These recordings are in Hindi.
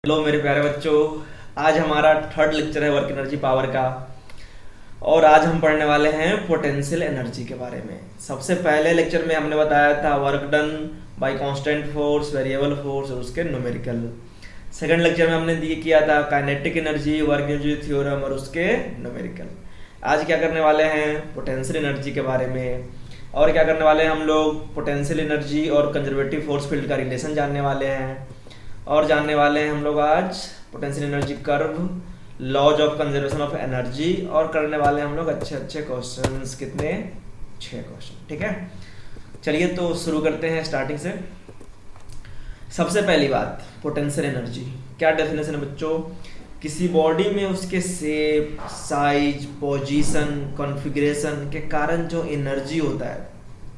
हेलो मेरे प्यारे बच्चों। आज हमारा थर्ड लेक्चर है वर्क एनर्जी पावर का। और आज हम पढ़ने वाले हैं पोटेंशियल एनर्जी के बारे में। सबसे पहले लेक्चर में हमने बताया था work done bye constant force, variable force और उसके न्यूमेरिकल। सेकंड लेक्चर में हमने किया था kinetic energy, work energy theorem और उसके न्यूमेरिकल। आज क्या करने वाले हैं, पोटेंशियल एनर्जी के बारे में। और क्या करने वाले हैं हम लोग, पोटेंशियल एनर्जी और कंजर्वेटिव फोर्स फील्ड का रिलेशन जानने वाले हैं। और जानने वाले हैं हम लोग आज potential energy curve, laws of conservation of energy, और करने वाले हैं हम लोग अच्छे अच्छे क्वेश्चंस। कितने? 6 क्वेश्चन। ठीक है, चलिए तो शुरू करते हैं स्टार्टिंग से। सबसे पहली बात, पोटेंशियल एनर्जी क्या डेफिनेशन है बच्चों? किसी बॉडी में उसके शेप, साइज, पोजीशन, कॉन्फ़िगरेशन के कारण जो एनर्जी होता है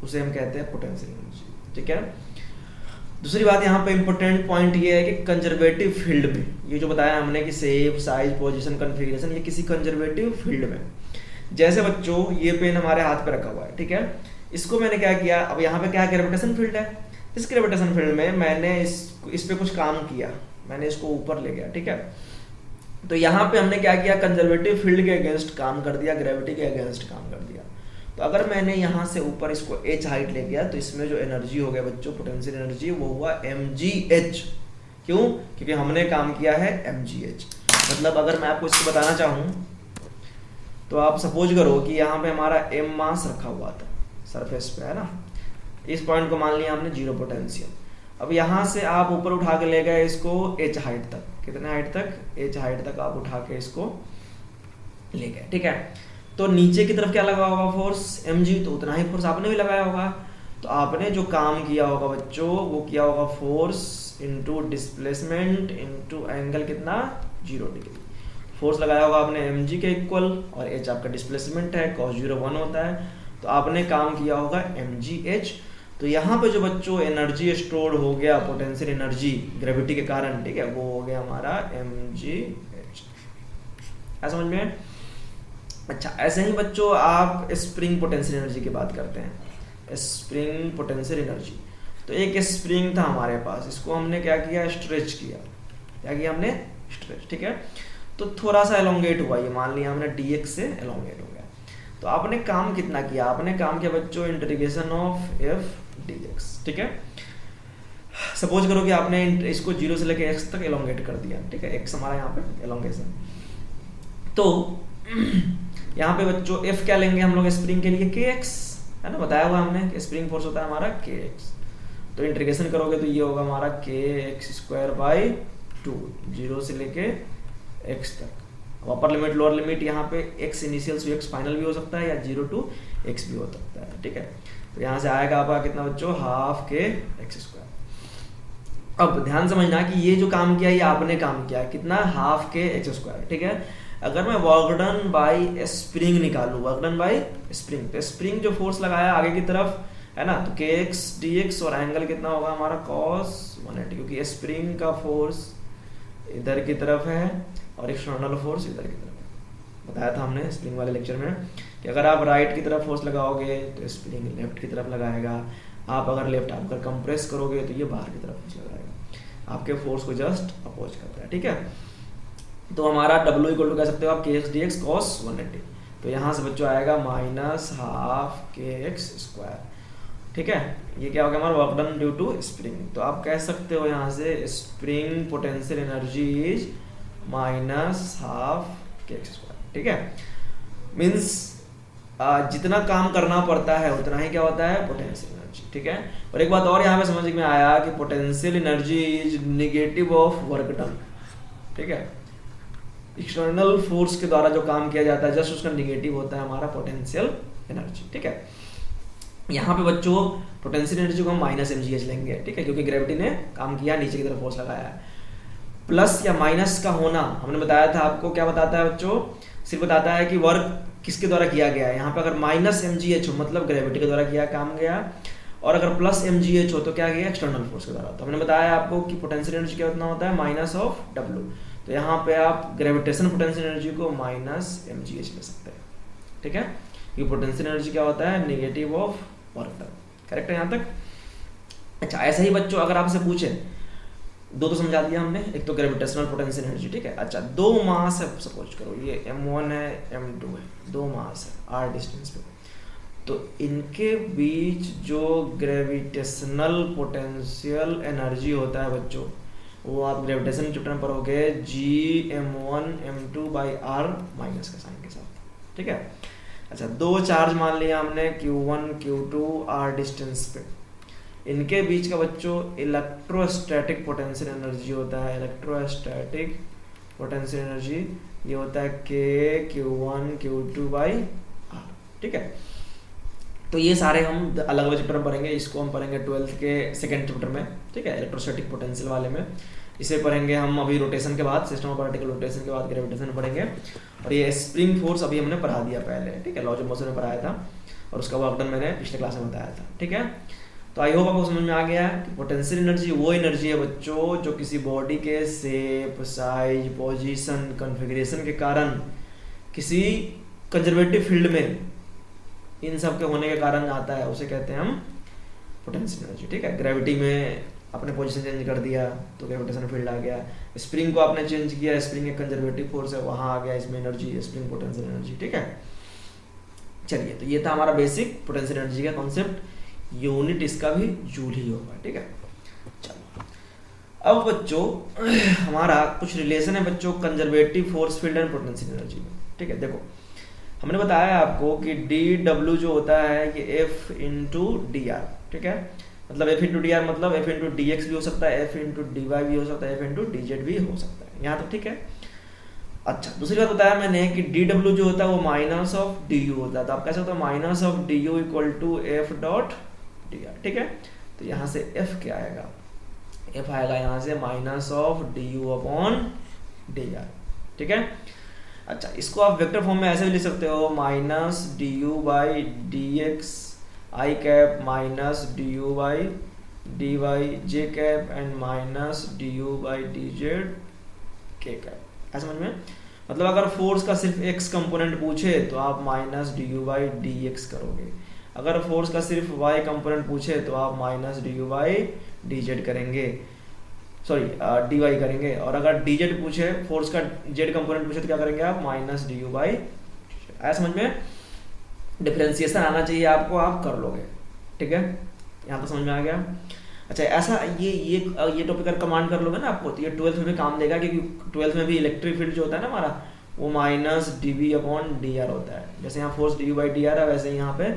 उसे हम कहते हैं पोटेंशियल एनर्जी। ठीक है। दूसरी बात यहाँ पे इम्पोर्टेंट पॉइंट ये है कि कंजर्वेटिव फील्ड में, ये जो बताया हमने कि शेप, साइज, पोजीशन, कॉन्फ़िगरेशन, ये किसी कंजर्वेटिव फील्ड में। जैसे बच्चों ये पेन हमारे हाथ पे रखा हुआ है, ठीक है। इसको मैंने क्या किया, अब यहाँ पे क्या ग्रेविटेशन फील्ड है। इस ग्रेविटेशन फील्ड में मैंने इस पे कुछ काम किया, मैंने इसको ऊपर ले गया, ठीक है। तो यहाँ पे हमने क्या किया, कंजर्वेटिव फील्ड के अगेंस्ट काम कर दिया, ग्रेविटी के अगेंस्ट काम कर दिया। तो अगर मैंने यहाँ से ऊपर इसको h हाइट ले गया तो इसमें जो एनर्जी हो गया बच्चों, पोटेंशियल एनर्जी, वो हुआ mgh। क्यों? क्योंकि हमने काम किया है mgh। मतलब अगर मैं आपको इसको बताना चाहूँ तो आप सपोज करो कि यहाँ पे हमारा m मास रखा हुआ था सरफेस पे, है ना। इस पॉइंट को मान लिया हमने 0 पोटेंशियल। अब यहाँ से आप ऊपर उठा के ले गए इसको h हाइट तक। कितने हाइट तक? h हाइट तक आप उठा के इसको ले गए, ठीक है। तो नीचे की तरफ क्या लगा होगा फोर्स, mg, तो उतना ही फोर्स आपने भी लगाया होगा। तो आपने जो काम किया होगा बच्चों, वो किया होगा force into displacement into angle कितना, 0 डिग्री। फोर्स लगाया होगा आपने mg के इक्वल, और h आपका डिस्प्लेसमेंट है, cos 0 1 होता है। तो आपने काम किया होगा mgh। तो यहाँ पे जो बच्चों एनर्जी स्टोर हो गया, पोटेंशियल एनर्जी ग्रेविटी के कारण, ठीक है, वो हो गया हमारा mgh। ऐसा समझ में? अच्छा, ऐसे ही बच्चों आप स्प्रिंग पोटेंशियल एनर्जी की बात करते हैं। स्प्रिंग पोटेंशियल एनर्जी, तो एक स्प्रिंग था हमारे पास, इसको हमने क्या किया, स्ट्रेच किया। क्या किया हमने? स्ट्रेच, ठीक है। तो थोड़ा सा एलोंगेट हुआ, ये मान लिया हमने dx से एलोंगेट हो गया। तो आपने काम कितना किया? आपने काम किया बच्चों इंटीग्रेशन ऑफ f dx, ठीक है। सपोज करो कि आपने इसको 0 से लेकर x तक एलोंगेट कर दिया, ठीक है। x हमारा यहाँ पे एलोंगेशन। तो यहाँ पे बच्चों F क्या लेंगे हम लोग स्प्रिंग के लिए, kx, है ना। बताया हुआ हमने कि स्प्रिंग फोर्स होता है हमारा kx। तो इंटीग्रेशन करोगे तो ये होगा हमारा kx² 0 से लेके x तक। अब अपर लिमिट लोअर लिमिट, यहाँ पे x इनिशियल से x फाइनल भी हो सकता है, या 0 to x भी हो सकता है, ठीक है। तो यहाँ से आएगा आपका कितना बच्चों, हाफ kx²। अब ध्यान समझना कि ये जो काम किया ये आपने काम किया, कितना, हाफ kx², ठीक है। अगर मैं वर्क डन बाय स्प्रिंग निकालूं, वर्क डन बाय स्प्रिंग, तो स्प्रिंग जो फोर्स लगाया आगे की तरफ, है ना, तो kx dx और एंगल कितना होगा हमारा cos 180, क्योंकि स्प्रिंग का फोर्स इधर की तरफ है और एक्सटर्नल फोर्स इधर की तरफ है। बताया था हमने स्प्रिंग वाले लेक्चर में कि अगर आप राइट की तरफ फोर्स लगाओगे तो स्प्रिंग लेफ्ट की तरफ लगाएगा। आप अगर लेफ्ट आपका कंप्रेस करोगे तो ये बाहर की तरफ फोर्स लगाएगा, आपके फोर्स को जस्ट अपोज करता है, ठीक है। तो हमारा W इक्वल टू कह सकते हो आप kx dx cos 180। तो यहाँ से बच्चों आएगा माइनस हाफ kx², ठीक है। ये क्या हो गया हमारा work done due to spring. तो आप कह सकते हो यहाँ से spring potential energy is minus half kx², ठीक है। मीन्स जितना काम करना पड़ता है उतना ही क्या होता है, पोटेंशियल एनर्जी, ठीक है। और एक बात और यहाँ पे समझ में आया कि potential energy is negative of work done, ठीक है। एक्सटर्नल फोर्स के द्वारा जो काम किया जाता है जस्ट उसका निगेटिव होता है हमारा पोटेंशियल एनर्जी, ठीक है। यहाँ पे बच्चों पोटेंशियल एनर्जी को हम माइनस mgh लेंगे, ठीक है, क्योंकि ग्रेविटी ने काम किया, नीचे की तरफ फोर्स लगाया है। प्लस या माइनस का होना हमने बताया था आपको, क्या बताता है बच्चों, सिर्फ बताता है कि वर्क किसके द्वारा किया गया है। यहाँ पे अगर माइनस mgh हो मतलब ग्रेविटी के द्वारा किया काम गया, और अगर प्लस mgh हो तो क्या गया, एक्सटर्नल फोर्स के द्वारा। तो हमने बताया आपको कि पोटेंशियल एनर्जी क्या कितना होता है, माइनस ऑफ w। तो यहाँ पे आप ग्रेविटेशन पोटेंशियल एनर्जी को माइनस mgh ले सकते हैं, ठीक है। ये पोटेंशियल एनर्जी क्या होता है, negative of work done. Correct है यहाँ तक? अच्छा, ऐसा ही बच्चों अगर आपसे पूछे दो तो समझा दिया हमने, एक तो ग्रेविटेशनल पोटेंशियल एनर्जी, ठीक है। अच्छा, दो मास है, सपोज करो ये m1 है m2 है, दो मास है r डिस्टेंस पे, तो इनके बीच जो ग्रेविटेशनल पोटेंशियल एनर्जी होता है बच्चों, वो आप ग्रेविटेशन चैप्टर में पढ़ोगे G m1 m2/r माइनस का साइन के साथ, ठीक है। अच्छा, दो चार्ज मान लिया हमने q1 q2 r डिस्टेंस पे, इनके बीच का बच्चों इलेक्ट्रोस्टैटिक पोटेंशियल एनर्जी होता है, इलेक्ट्रोस्टैटिक पोटेंशियल एनर्जी ये होता है k q1 q2/r, ठीक है। तो ये सारे हम अलग अलग चैप्टर में पढ़ेंगे, इसको हम पढ़ेंगे 12th के सेकंड चैप्टर में, ठीक है, इलेक्ट्रोस्टैटिक पोटेंशियल वाले में। इसे पढ़ेंगे हम अभी रोटेशन के बाद, सिस्टम ऑफ पार्टिकल रोटेशन के बाद ग्रेविटेशन पढ़ेंगे। और ये स्प्रिंग फोर्स अभी हमने पढ़ा दिया पहले, ठीक है, लॉज ऑफ मोशन में पढ़ाया था, और उसका वर्क डन मैंने पिछले क्लास में बताया था, ठीक है। तो आई होप आपको समझ में आ गया कि पोटेंशियल एनर्जी वो एनर्जी है बच्चों जो किसी बॉडी के शेप, साइज, पोजीशन, कॉन्फ़िगरेशन के कारण किसी कंजर्वेटिव फील्ड में इन सब के होने के कारण आता है, उसे कहते हैं हम पोटेंशियल एनर्जी, ठीक है। ग्रेविटी में अपने पोजीशन चेंज कर दिया तो ग्रेविटेशन फील्ड आ गया, स्प्रिंग को आपने चेंज किया, स्प्रिंग एक कंजर्वेटिव फोर्स है, वहां आ गया इसमें एनर्जी, स्प्रिंग पोटेंशियल एनर्जी, ठीक है। चलिए, तो ये था हमारा बेसिक पोटेंशियल एनर्जी का कॉन्सेप्ट, यूनिट इसका भी जूल ही होगा, ठीक है। चलो, अब बच्चों हमारा कुछ रिलेशन है बच्चों conservative force field and potential energy में, ठीक है। देखो, हमने बताया आपको कि dw जो होता है ये f इंटू डी आर, ठीक है, मतलब f इंटू डी आर मतलब f इंटू डी एक्स भी हो सकता है, f इंटू डी वाई भी हो सकता है, f इंटू डी जेड भी हो सकता है, यहाँ तो ठीक है। अच्छा, दूसरी बात बताया मैंने कि dw जो होता है वो माइनस ऑफ du होता है, तो आप कह सकते हो minus of du equal to f dot d r, ठीक है। तो यहाँ से f क्या आएगा, f आएगा यहाँ से minus of du upon d r, ठीक है। अच्छा, इसको आप वेक्टर फॉर्म में ऐसे भी लिख सकते हो, minus d u by d x i cap minus d u by d y j cap and minus d u by d z k cap. ऐसा समझ में, मतलब अगर फोर्स का सिर्फ एक्स कंपोनेंट पूछे तो आप minus d u by d x करोगे, अगर फोर्स का सिर्फ वाई कंपोनेंट पूछे तो आप minus d u by d Z करेंगे, सॉरी डी वाई करेंगे, और अगर डी जेड पूछे, फोर्स का जेड कंपोनेंट पूछे तो क्या करेंगे आप माइनस डी यू बाई। ऐसा समझ में डिफरेंशिएशन आना चाहिए आपको, आप कर लोगे, ठीक है, यहाँ तो समझ में आ गया। अच्छा, ऐसा ये टॉपिक अगर कमांड कर लोगे ना आपको, तो ये 12th में भी काम देगा, क्योंकि 12th में भी इलेक्ट्रिक फील्ड जो होता है ना हमारा, वो minus d b upon d r होता है। जैसे यहाँ force d u by d r है, वैसे यहाँ पे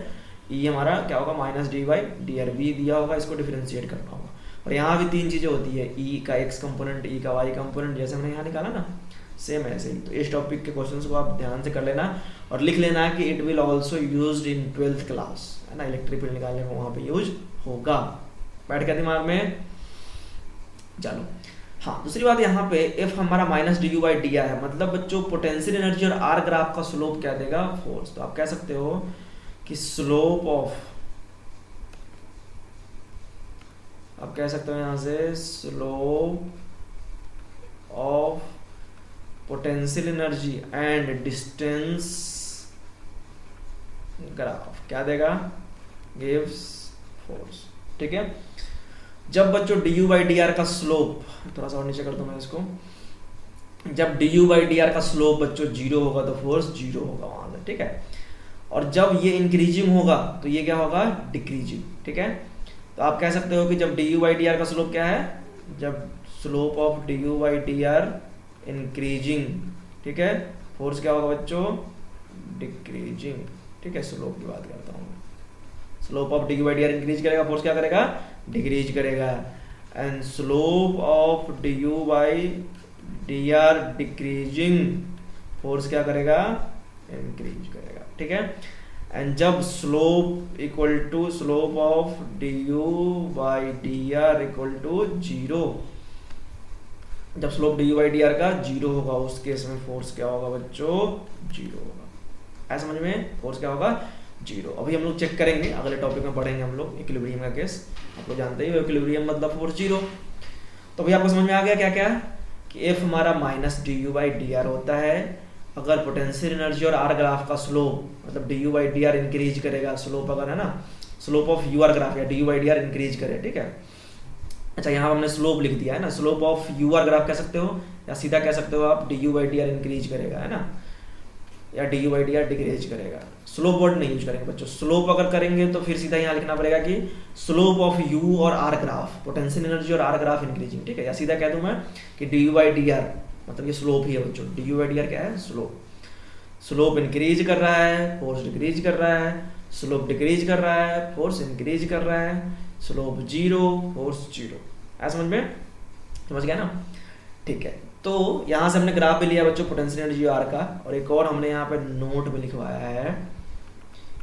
ये हमारा क्या होगा minus d by d r बी दिया होगा, इसको डिफरेंशिएट करना होगा। और यहाँ भी तीन चीज़ें होती है, ई का एक्स कंपोनेंट, ई का वाई कंपोनेंट, जैसे हमने यहाँ निकाला ना, सेम ऐसे ही। तो इस टॉपिक के क्वेश्चंस को आप ध्यान से कर लेना और लिख लेना कि it will also used in 12th class, है ना, इलेक्ट्रिक फील्ड निकालने में वहाँ पे यूज होगा, बैठ गया दिमाग में। चलो, हाँ, दूसरी बात यहाँ पे एफ हमारा minus d u by d r है, मतलब बच्चों पोटेंशियल एनर्जी और आर ग्राफ का स्लोप क्या देगा, फोर्स। तो आप कह सकते हो कि स्लोप ऑफ, आप कह सकते हो यहाँ से slope of potential energy and distance graph क्या देगा, गिव्स फोर्स, ठीक है। जब बच्चों d u by d r का स्लोप, थोड़ा सा और नीचे कर दूं मैं इसको, जब D u by d r का स्लोप बच्चों जीरो होगा तो फोर्स जीरो होगा वहां से, ठीक है। और जब ये इंक्रीजिंग होगा तो ये क्या होगा, डिक्रीजिंग, ठीक है। तो आप कह सकते हो कि जब D u by d r का स्लोप क्या है, जब slope of d u by d are increasing, ठीक है, फोर्स क्या होगा बच्चों, डिक्रीजिंग, ठीक है। स्लोप की बात करता हूँ, slope of d u by d r increase करेगा, फोर्स क्या करेगा, डिक्रीज करेगा। And slope of d u by d r decreasing, force क्या करेगा, इंक्रीज करेगा, ठीक है। एंड जब slope equal to slope of d u by d r equal to zero, जब slope d u by d r का जीरो होगा उस केस में फोर्स क्या होगा बच्चों, जीरो होगा। ऐसा समझ में, फोर्स क्या होगा, जीरो। अभी हम लोग चेक करेंगे, अगले टॉपिक में पढ़ेंगे हम लोग इक्विलिब्रियम का केस, आप लोग जानते ही हो इक्विलिब्रियम मतलब फोर्स जीरो। तो अभी आपको समझ में आ गया क्या क्या, कि एफ हमारा minus d u by d r होता है अगर पोटेंशियल एनर्जी और आर ग्राफ का स्लोप, मतलब d u by d r increase करेगा, स्लोप अगर है ना, slope of u r graph या d u by d r increase करे, ठीक है। अच्छा, यहाँ हमने स्लोप लिख दिया है ना, slope of u r graph कह सकते हो, या सीधा कह सकते हो आप d u by d r increase करेगा, है ना, या d u by d r decrease करेगा। स्लोप वर्ड नहीं यूज करेंगे बच्चों। स्लोप अगर करेंगे तो फिर सीधा यहाँ लिखना पड़ेगा कि स्लोप ऑफ यू और आर ग्राफ, पोटेंशियल एनर्जी और आर ग्राफ इंक्रीजिंग, ठीक है। या सीधा कह दूं मैं कि D u by d are, मतलब ये स्लोप ही है बच्चों। D u by d are क्या है? स्लोप। स्लोप इंक्रीज कर रहा है, फोर्स डिक्रीज कर रहा है, स्लोप डिक्रीज कर रहा है, फोर्स इंक्रीज कर रहा है, स्लोप जीरो, फोर्स जीरो। ऐसा समझ गया ना, ठीक है। तो यहाँ से हमने ग्राफ भी लिया बच्चों पोटेंशियल एनर्जी आर का, और एक और हमने यहाँ पे नोट में लिखवाया है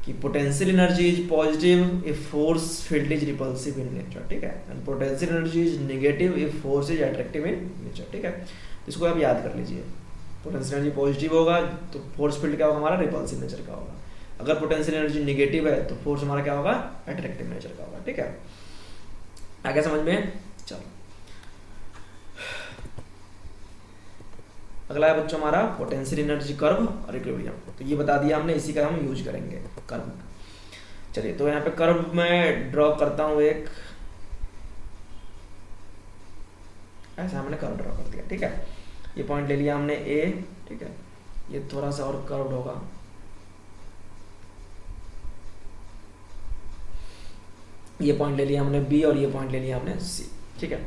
कि potential energy is positive if force field is repulsive in nature, ठीक है, and potential energy is negative if force is attractive in nature, ठीक है। इसको आप याद कर लीजिए। पोटेंशियल एनर्जी पॉजिटिव होगा तो फोर्स फील्ड क्या होगा हमारा? रिपल्सिव नेचर का होगा। अगर पोटेंशियल एनर्जी नेगेटिव है तो फोर्स हमारा क्या होगा? अट्रैक्टिव नेचर का होगा, ठीक है। आगे समझ में? चलो, अगला है बच्चों हमारा पोटेंशियल एनर्जी कर्व और इक्विलिब्रियम। तो ये बता दिया हमने, इसी का हम यूज करेंगे कर्व। चलिए, तो यहाँ पे कर्व में ड्रॉ करता हूँ एक, ऐसा हमने कर्व ड्रॉ कर दिया, ठीक है। ये पॉइंट ले लिया हमने ए, ठीक है, ये थोड़ा सा और कर्व्ड होगा, ये पॉइंट ले लिया हमने बी, और ये पॉइंट ले लिया हमने सी, ठीक है।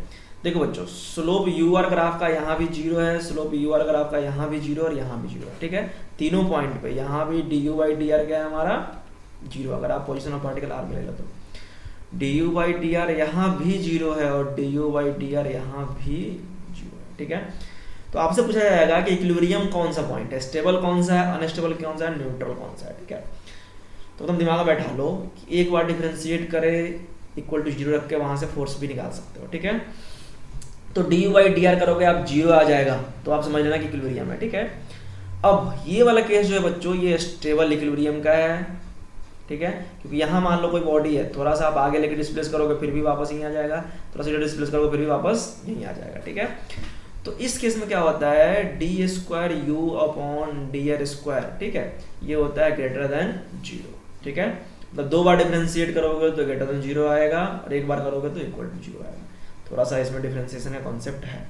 देखो बच्चों, स्लोप यू आर ग्राफ का यहाँ भी जीरो है, स्लोप यू आर ग्राफ का यहाँ भी जीरो और यहाँ भी जीरो है, ठीक है। तीनों पॉइंट पे यहाँ भी D u by d are क्या है हमारा? जीरो। अगर आप पोजिशन ऑफ पार्टिकल आर में ले लो तो d u by d are यहाँ भी जीरो है और D u by d are यहाँ भी जीरो है, ठीक है। तो आपसे पूछा जाएगा कि इक्विलिब्रियम कौन सा पॉइंट है, स्टेबल कौन सा है, अनस्टेबल कौन सा है, न्यूट्रल कौन सा है, ठीक है। तो तुम दिमाग में बैठा लो कि एक बार डिफरेंशिएट करे इक्वल टू जीरो रख के वहां से फोर्स भी निकाल सकते हो, ठीक है। तो d u by d are करोगे आप, जीरो आ जाएगा, तो आप समझ लेना कि इक्विलिब्रियम है, ठीक है। अब ये वाला केस जो है बच्चों, ये स्टेबल इक्विलिब्रियम का है, ठीक है, क्योंकि यहाँ मान लो कोई बॉडी है, थोड़ा सा आप आगे लेके डिस्प्लेस करोगे फिर भी वापस यहीं आ जाएगा, थोड़ा सा डिस्प्लेस करोगे फिर भी वापस यहीं आ जाएगा, ठीक है। तो इस केस में क्या होता है? D square u upon d r square, ठीक है, ये होता है ग्रेटर देन जीरो, ठीक है। मतलब दो बार डिफरेंशिएट करोगे तो ग्रेटर देन जीरो आएगा, और एक बार करोगे तो इक्वल टू जीरो आएगा। थोड़ा सा इसमें डिफरेंशिएशन का कॉन्सेप्ट है।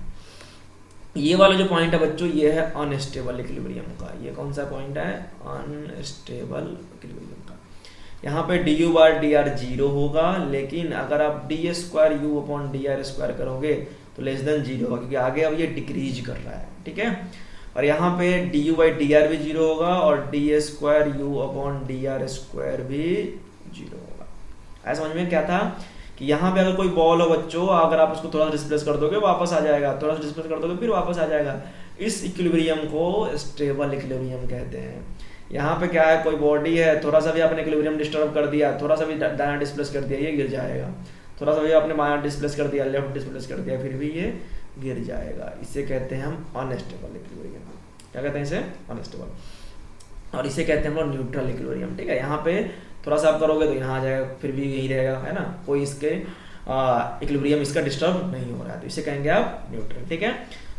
ये वाला जो पॉइंट है बच्चों, ये है अनस्टेबल इक्विलिब्रियम का। ये कौन सा पॉइंट है? अनस्टेबल इक्विलिब्रियम का। यहाँ पे D you bar D r zero होगा, लेकिन अगर आप D square u upon d r square करोगे तो लेस देन जीरो होगा, क्योंकि आगे अब ये डिक्रीज कर रहा है, ठीक है। और यहाँ पे D u by d are भी जीरो होगा और d square u upon d r square भी जीरो होगा। ऐसा समझ में क्या था कि यहाँ पे अगर कोई बॉल हो बच्चों, अगर आप उसको थोड़ा सा डिस्प्लेस कर दोगे वापस आ जाएगा, थोड़ा सा डिस्प्लेस कर दोगे फिर वापस आ जाएगा। इस इक्विलिब्रियम को स्टेबल इक्विलिब्रियम कहते हैं। यहाँ पे क्या है, कोई बॉडी है, थोड़ा सा भी आपने इक्विलिब्रियम डिस्टर्ब कर दिया, थोड़ा सा भी दायां डिस्प्लेस कर दिया, ये गिर जाएगा। थोड़ा सा भी आपने बायां डिस्प्लेस कर दिया, लेफ्ट डिस्प्लेस कर दिया, फिर भी ये गिर जाएगा। इसे कहते हैं हम अनस्टेबल इक्विलिब्रियम। क्या कहते हैं इसे? अनस्टेबल। और इसे कहते हैं हम लोग न्यूट्रल इक्विलिब्रियम, ठीक है। यहाँ पे थोड़ा सा आप करोगे तो यहाँ आ जाएगा, फिर भी यही रहेगा, है ना, कोई इसके इक्विलिब्रियम इसका डिस्टर्ब नहीं हो रहा है, तो इसे कहेंगे आप न्यूट्रल, ठीक है।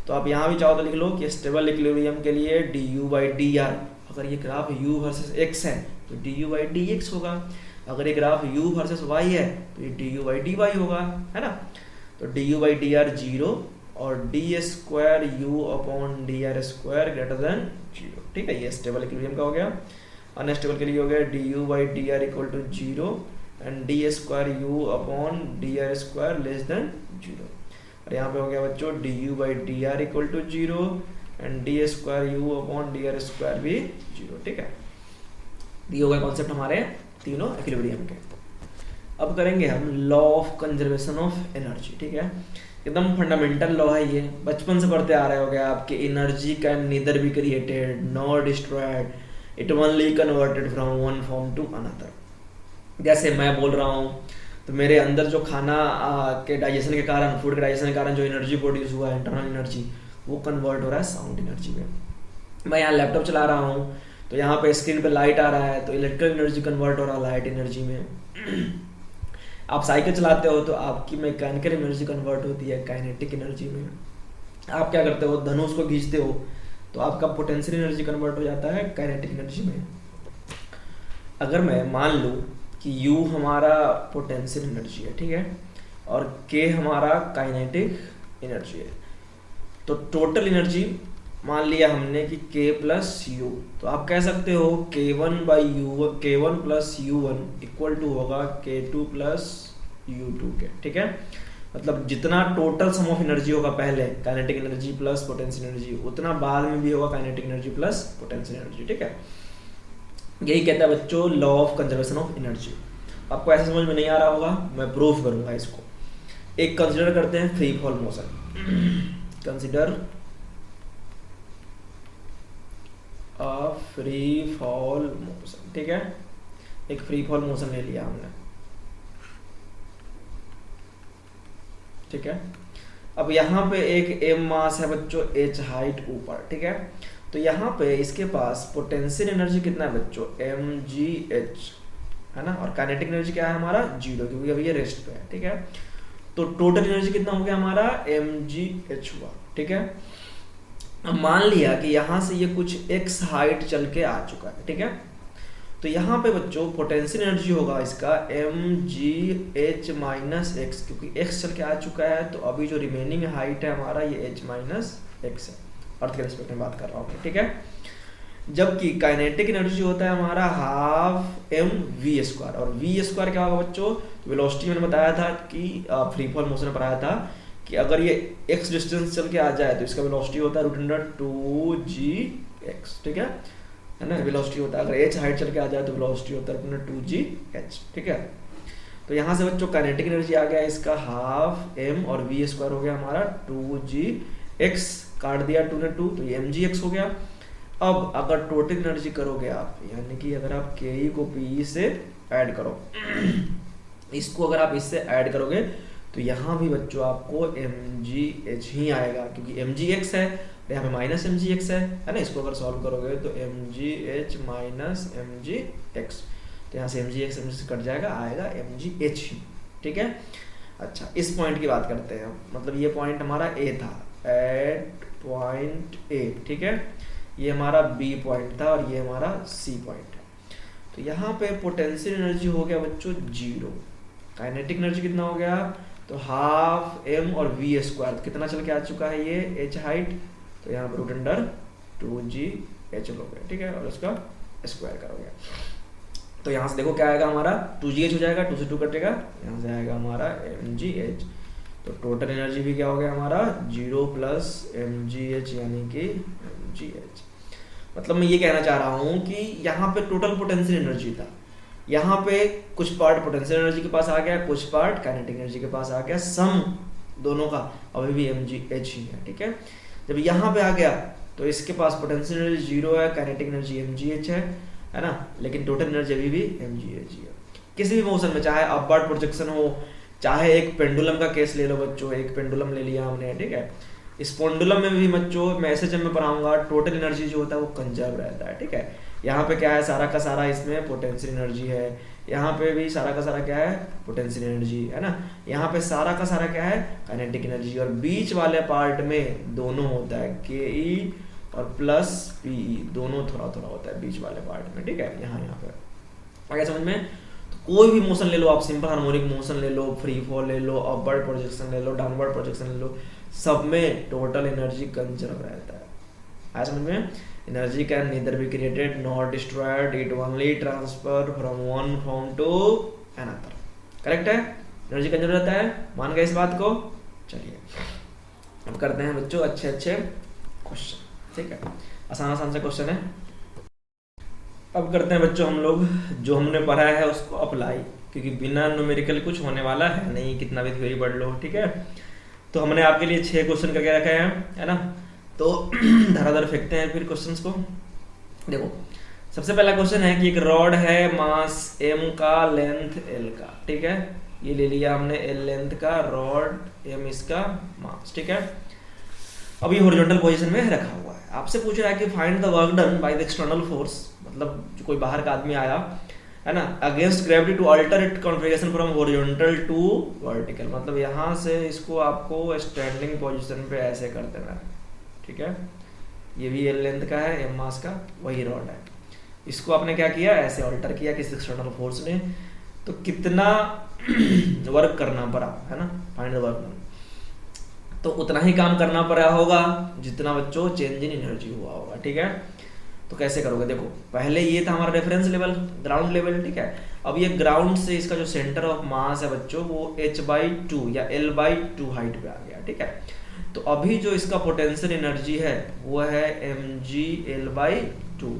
तो आप यहाँ भी चाहो तो लिख लो कि स्टेबल इक्विलिब्रियम के लिए D u by d are, अगर ये ग्राफ u वर्सेस x है तो d u by d x होगा, अगर ये ग्राफ u वर्सेस y है तो ये d u by d y होगा, है ना। तो d u by d r zero और d square u upon d r square greater than zero, ठीक है। ये स्टेबल इक्विलिब्रियम का हो गया। अनस्टेबल के लिए हो गया d u by d r equal to zero and d square u upon d r square less than zero. और यहाँ पे हो गया बच्चों d u by d r equal to zero and d square u upon d r square भी जीरो, ठीक है। ये हो गया कॉन्सेप्ट हमारे तीनों इक्विलिब्रियम के। अब करेंगे हम law of conservation of energy, ठीक है। एकदम फंडामेंटल लॉ है ये, बचपन से पढ़ते आ रहे होगे आपके। Energy can neither be created nor destroyed, it only converted from one form to another. जैसे मैं बोल रहा हूँ तो मेरे अंदर जो खाना के डाइजेशन के कारण, फूड के डाइजेशन के कारण जो एनर्जी प्रोड्यूस हुआ है, इंटरनल एनर्जी, वो कन्वर्ट हो रहा है साउंड एनर्जी में। मैं यहाँ लैपटॉप चला रहा हूँ तो यहाँ पे स्क्रीन पे लाइट आ रहा है तो इलेक्ट्रिकल एनर्जी कन्वर्ट हो रहा है लाइट एनर्जी में। आप साइकिल चलाते हो तो आपकी मैकेनिकल एनर्जी कन्वर्ट होती है काइनेटिक एनर्जी में। आप क्या करते हो, धनुष को खींचते हो तो आपका पोटेंशियल एनर्जी कन्वर्ट हो जाता है काइनेटिक एनर्जी में। अगर मैं मान लूँ कि U हमारा पोटेंशियल एनर्जी है, ठीक है, और के हमारा काइनेटिक एनर्जी है। तो टोटल एनर्जी मान लिया हमने कि k प्लस यू, तो आप कह सकते हो k1 by u, k1 plus u1 equal to होगा k2 प्लस u2 के, ठीक है। मतलब जितना टोटल सम ऑफ एनर्जी होगा पहले kinetic energy plus potential energy, उतना बाद में भी होगा kinetic energy plus potential energy, ठीक है। यही कहता है बच्चों law of conservation of energy. आपको ऐसे समझ में नहीं आ रहा होगा, मैं प्रूफ करूंगा इसको। एक कंसिडर करते हैं free fall motion. Consider a free fall motion, ठीक है। एक फ्री फॉल मोशन ले लिया हमने, ठीक है। अब यहाँ पे एक m मास है बच्चों, h हाइट ऊपर, ठीक है। तो यहाँ पे इसके पास पोटेंशियल एनर्जी कितना है बच्चों, mgh है ना, और काइनेटिक एनर्जी क्या है हमारा 0, क्योंकि अभी ये रेस्ट पे है, ठीक है। तो टोटल एनर्जी कितना हो गया हमारा mgh हुआ, ठीक है। अब मान लिया कि यहाँ से ये कुछ x हाइट चल के आ चुका है, ठीक है। तो यहाँ पे बच्चों पोटेंशियल एनर्जी होगा इसका mgh माइनस एक्स, क्योंकि x चल के आ चुका है, तो अभी जो रिमेनिंग हाइट है हमारा ये h माइनस एक्स है, अर्थ के रिस्पेक्ट में बात कर रहा हूँ, ठीक है। जबकि काइनेटिक एनर्जी होता है हमारा हाफ m v स्क्वायर, और v स्क्वायर क्या होगा बच्चों, वेलोसिटी मैंने बताया था कि फ्री फॉल मोशन में पढ़ाया था कि अगर ये x डिस्टेंस चल के आ जाए तो इसका वेलोसिटी होता है √2gx, ठीक है ना। वेलोसिटी होता है, अगर h हाइट चल के आ जाए तो वेलोसिटी होता है √2gh, ठीक है। तो यहाँ से बच्चों काइनेटिक एनर्जी आ गया इसका हाफ m और v स्क्वायर हो गया हमारा 2gx, काट दिया 2 ने 2, तो ये mgx हो गया। अब अगर टोटल एनर्जी करोगे आप, यानी कि अगर आप ke को pe से ऐड करो, इसको अगर आप इससे ऐड करोगे तो यहाँ भी बच्चों आपको mgh ही आएगा, क्योंकि mgx है, यहाँ पे माइनस mgx है ना। इसको अगर सॉल्व करोगे तो mgh माइनस mgx, तो यहाँ से mgx से कट जाएगा, आएगा mgh ही, ठीक है। अच्छा, इस पॉइंट की बात करते हैं, मतलब ये पॉइंट हमारा A था, एट पॉइंट A, ठीक है। ये हमारा B पॉइंट था और ये हमारा C पॉइंट है। तो यहाँ पे पोटेंशियल एनर्जी हो गया बच्चों 0, काइनेटिक एनर्जी कितना हो गया, तो हाफ m और v स्क्वायर, कितना चल के आ चुका है ये h हाइट, तो यहाँ पर √2gh लोगे, ठीक है, और उसका स्क्वायर करोगे। तो यहाँ से देखो क्या आएगा हमारा 2gh हो जाएगा, 2 से 2 कटेगा, यहाँ से आएगा हमारा mgh। तो टोटल एनर्जी भी क्या हो गया हमारा 0 प्लस mgh, यानी कि mgh। मतलब मैं ये कहना चाह रहा हूँ कि यहाँ पे टोटल पोटेंशियल एनर्जी था, यहाँ पे कुछ पार्ट पोटेंशियल एनर्जी के पास आ गया, कुछ पार्ट काइनेटिक एनर्जी के पास आ गया, सम दोनों का अभी भी mgh ही है, ठीक है। जब यहाँ पे आ गया तो इसके पास पोटेंशियल एनर्जी 0 है, काइनेटिक एनर्जी mgh है ना, लेकिन टोटल एनर्जी अभी भी mgh ही है। किसी भी मोशन में, चाहे अपवर्ड प्रोजेक्शन हो, चाहे एक पेंडुलम का केस ले लो बच्चों, एक पेंडुलम ले लिया हमने, ठीक है। इस पेंडुलम में भी बच्चों मैं ऐसे जब मैं पढ़ाऊंगा टोटल एनर्जी जो होता है वो कंजर्व रहता है, ठीक है। यहाँ पे क्या है, सारा का सारा इसमें पोटेंशियल एनर्जी है, यहाँ पे भी सारा का सारा क्या है, पोटेंशियल एनर्जी है ना, यहाँ पे सारा का सारा क्या है, काइनेटिक एनर्जी, और बीच वाले पार्ट में दोनों होता है ke और प्लस pe, दोनों थोड़ा थोड़ा होता है बीच वाले पार्ट में, ठीक है। यहाँ पे आगे समझ में। तो कोई भी मोशन ले लो आप, सिंपल हार्मोनिक मोशन ले लो, फ्री फॉल ले लो, अपवर्ड प्रोजेक्शन ले लो, डाउनवर्ड प्रोजेक्शन ले लो, सब में टोटल एनर्जी कंजर्व रहता है। आया समझ में। Energy can neither be created not destroyed, it only transfer from one form to another. Correct है, एनर्जी कंजर्व रहता है, मान गए इस बात को। चलिए अब करते हैं बच्चों अच्छे अच्छे क्वेश्चन, ठीक है, आसान आसान से क्वेश्चन है। अब करते हैं बच्चों हम लोग जो हमने पढ़ा है उसको अप्लाई, क्योंकि बिना न्यूमेरिकल कुछ होने वाला है नहीं, कितना भी थ्योरी पढ़ लो, ठीक है। तो हमने आपके लिए 6 क्वेश्चन करके रखे हैं, है ना। तो धराधर फेंकते हैं फिर क्वेश्चंस को। देखो सबसे पहला क्वेश्चन है कि एक रॉड है, मास m का, लेंथ l का, ठीक है। ये ले लिया हमने l लेंथ का रॉड, m इसका मास, ठीक है। अब ये हॉरिजॉन्टल पोजीशन में रखा हुआ है। आपसे पूछ रहा है कि find the work done by the external force, मतलब जो कोई बाहर का आदमी आया है ना, against gravity to alter it configuration from horizontal to vertical, मतलब यहाँ से इसको आपको स्टैंडिंग पोजीशन पे ऐसे कर देना है, ठीक है। ये भी एल लेंथ का है, एम मास का, वही रॉड है। इसको आपने क्या किया, ऐसे अल्टर किया किसी एक्सटर्नल फोर्स ने। तो कितना वर्क करना पड़ा, है ना, फाइंड द वर्क डन, तो उतना ही काम करना पड़ा होगा जितना बच्चों चेंज इन एनर्जी हुआ होगा, ठीक है। तो कैसे करोगे, देखो पहले ये था हमारा रेफरेंस लेवल, ग्राउंड लेवल, ठीक है। अब ये ग्राउंड से इसका जो सेंटर ऑफ मास है बच्चों वो h/2 या l/2 हाइट पे आ गया, ठीक है। तो अभी जो इसका पोटेंशियल एनर्जी है वो है mg/l/2,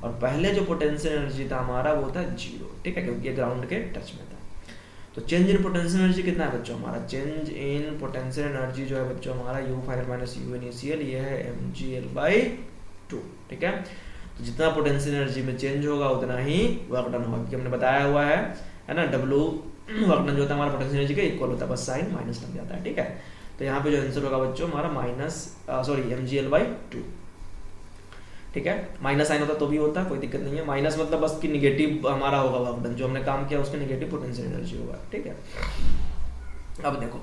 और पहले जो पोटेंशियल एनर्जी था हमारा वो था 0, ठीक है, क्योंकि ये ग्राउंड के टच में था। तो चेंज इन पोटेंशियल एनर्जी कितना है बच्चों, हमारा चेंज इन पोटेंशियल एनर्जी जो है बच्चों हमारा u final minus u initial, ये है mg/l/2, ठीक है। तो जितना पोटेंशियल एनर्जी में चेंज होगा उतना ही वर्क डन होगा, क्योंकि हमने बताया हुआ है ना, W वर्क डन जो होता है हमारा पोटेंशियल एनर्जी के इक्वल होता है, बस साइन माइनस लग जाता है, ठीक है। तो यहाँ पे जो आंसर होगा बच्चों हमारा mg/l/2, ठीक है। माइनस साइन होता तो भी होता, कोई दिक्कत नहीं है, माइनस मतलब बस कि निगेटिव हमारा होगा वर्क डन, जो हमने काम किया उसका निगेटिव पोटेंशियल एनर्जी होगा, ठीक है। अब देखो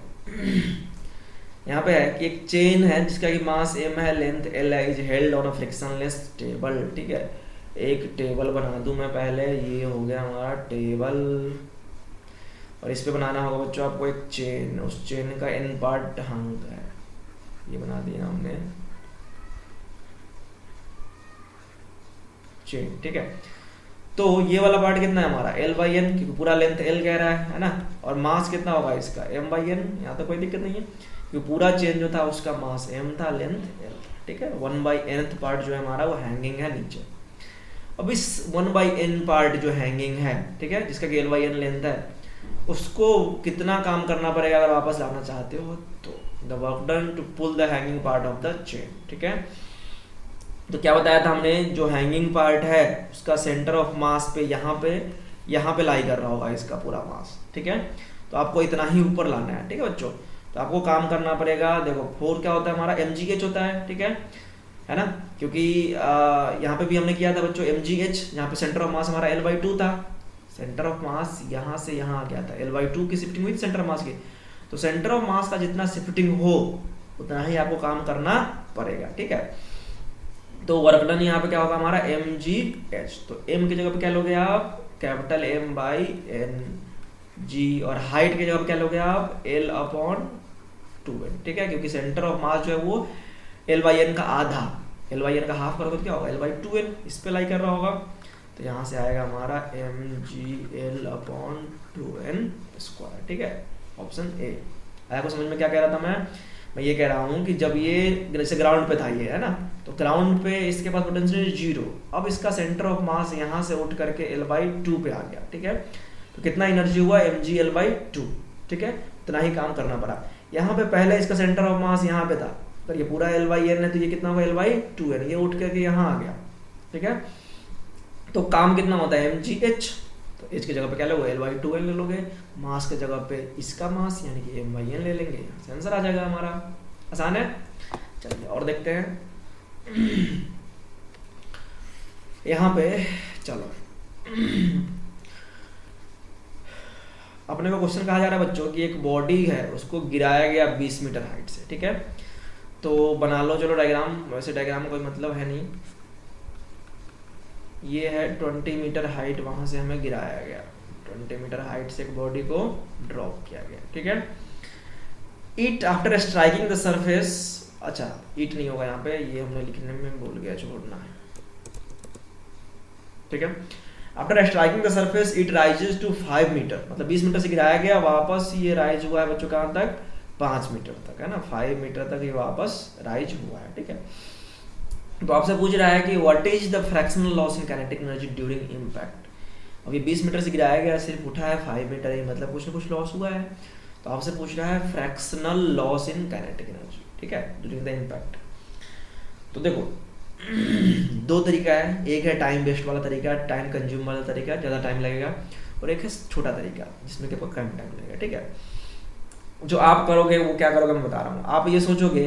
यहाँ पे है कि एक चेन है जिसका कि मास m है, लेंथ l है, is held on a frictionless table, ठीक है। एक टेबल बना दूं मैं पहले, ये हो गया हमारा टेबल, और इस पे बनाना होगा बच्चों आपको एक चेन, उस चेन का n पार्ट हंग है, ये बना दिया हमने चेन, ठीक है। तो ये वाला पार्ट कितना है हमारा l/n, क्योंकि पूरा लेंथ l कह रहा है ना, और मास कितना होगा इसका m/n, यहाँ तो कोई दिक्कत नहीं है क्योंकि पूरा चेन जो था उसका मास m था, लेंथ l, ठीक है। 1/nth पार्ट जो है हमारा वो हैंगिंग है नीचे। अब इस 1/n पार्ट जो हैंगिंग है, ठीक है, जिसका कि l/n लेंथ है, उसको कितना काम करना पड़ेगा अगर वापस लाना चाहते हो, तो the work done to pull the hanging part of the chain, ठीक है। तो क्या बताया था हमने, जो हैंगिंग पार्ट है उसका सेंटर ऑफ मास पे यहाँ पे लाई कर रहा होगा इसका पूरा मास, ठीक है। तो आपको इतना ही ऊपर लाना है, ठीक है बच्चों। तो आपको काम करना पड़ेगा, देखो 4 क्या होता है हमारा mgh होता है, ठीक है ना, क्योंकि यहाँ पे भी हमने किया था बच्चों mgh, यहाँ पे सेंटर ऑफ मास हमारा l/2 था, सेंटर ऑफ मास यहाँ से यहाँ आ गया था, l/2 की शिफ्टिंग हुई सेंटर ऑफ मास की। तो सेंटर ऑफ मास का जितना शिफ्टिंग हो उतना ही आपको काम करना पड़ेगा, ठीक है। तो वर्क डन यहाँ पे क्या होगा हमारा mgh, तो m की जगह पे क्या लोगे आप, कैपिटल M/n g, और हाइट की जगह पे क्या लोगे आप l/2n, ठीक है, क्योंकि सेंटर ऑफ मास जो है वो l/n का आधा, l/n का हाफ करोगे तो क्या होगा l/2n, इस पे लाई कर रहा होगा। तो यहाँ से आएगा हमारा mgl/2n स्क्वायर, ठीक है, ऑप्शन ए। आया को समझ में क्या कह रहा था मैं ये कह रहा हूँ कि जब ये जैसे ग्राउंड पे था ये, है ना, तो ग्राउंड पे इसके पास पोटेंशियल 0, अब इसका सेंटर ऑफ मास यहाँ से उठ करके l/2 पे आ गया, ठीक है। तो कितना एनर्जी हुआ mgl/2, ठीक है, इतना ही काम करना पड़ा। यहाँ पे पहले इसका सेंटर ऑफ मास यहाँ पे था, पर ये पूरा l/n है तो ये कितना हुआ l/2n, ये उठ करके यहाँ आ गया, ठीक है। तो काम कितना होता है mgh, तो h की जगह पे क्या लोगे l/2n ले लोगे, मास के जगह पे इसका मास यानी कि m/n ले लेंगे, यहाँ से आंसर आ जाएगा हमारा। आसान है, चलिए और देखते हैं यहाँ पे। चलो अपने को क्वेश्चन कहा जा रहा है बच्चों कि एक बॉडी है उसको गिराया गया 20 मीटर हाइट से, ठीक है। तो बना लो चलो डायग्राम, वैसे डायग्राम में कोई मतलब है नहीं, ये है 20 मीटर हाइट, वहां से हमें गिराया गया, 20 मीटर हाइट से एक बॉडी को ड्रॉप किया गया, ठीक है। It after striking the surface, अच्छा इट नहीं होगा यहाँ पे, ये हमने लिखने में भूल गया, छोड़ना है, ठीक है। After striking the surface it rises to 5 metre, मतलब 20 मीटर से गिराया गया, वापस ये राइज हुआ है बच्चों कहाँ तक, 5 मीटर तक, है ना, 5 मीटर तक ये वापस राइज हुआ है, ठीक है। तो आपसे पूछ रहा है कि what is the fractional loss in kinetic energy during impact. अब ये 20 मीटर से गिराया गया, सिर्फ उठा है 5 मीटर, ये मतलब कुछ ना कुछ लॉस हुआ है। तो आपसे पूछ रहा है fractional loss in kinetic energy, ठीक है, ड्यूरिंग द इम्पैक्ट। तो देखो दो तरीका है, एक है टाइम वेस्ट वाला तरीका, टाइम कंज्यूम वाला तरीका, ज़्यादा टाइम लगेगा, और एक है छोटा तरीका जिसमें कि आपको कम टाइम लगेगा, ठीक है। जो आप करोगे वो क्या करोगे मैं बता रहा हूँ। आप ये सोचोगे